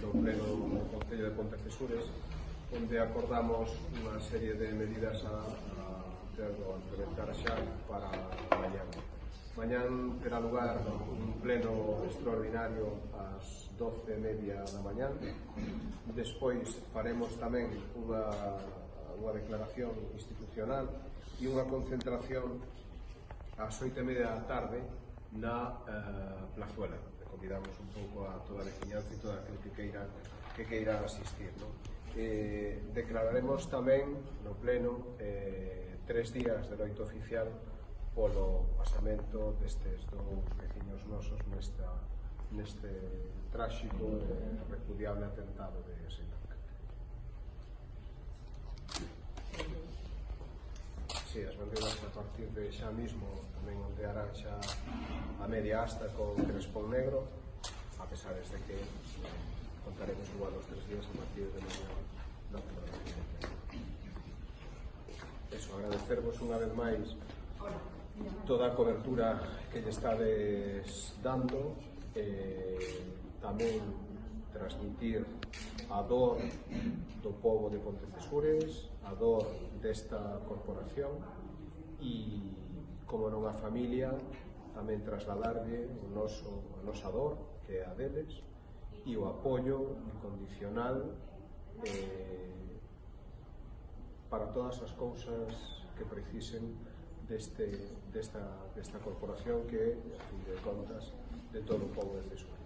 no pleno do Concello de Pontecesures, onde acordamos unha serie de medidas a implementar xa para mañán. Mañán terá lugar un pleno extraordinario ás 12:30 da mañán. Despois faremos tamén unha declaración institucional e unha concentración ás 8:30 da tarde na Plazuela. Convidamos un pouco a toda a veciñanza e toda aquel que queira asistir, non? Declararemos tamén no pleno 3 días de loito oficial polo pasamento destes dous veciños nosos neste tráxico e repudiable atentado de Seitanca. Sí, as bandeiras a partir de xa mismo tamén ondearán xa a media asta con crespón negro, a pesar de que contaremos igual os 3 días a partir de mañá da fotografía. Eso, agradecervos unha vez máis toda a cobertura que lle estades dando, tamén transmitir a dor do pobo de Pontecesures, a dor desta corporación e, como non a familia, tamén trasladarlle a nosa dor, que é a deles, e o apoio incondicional para todas as cousas que precisen desta corporación que é, a fin de contas, de todo o pobo de Cesures.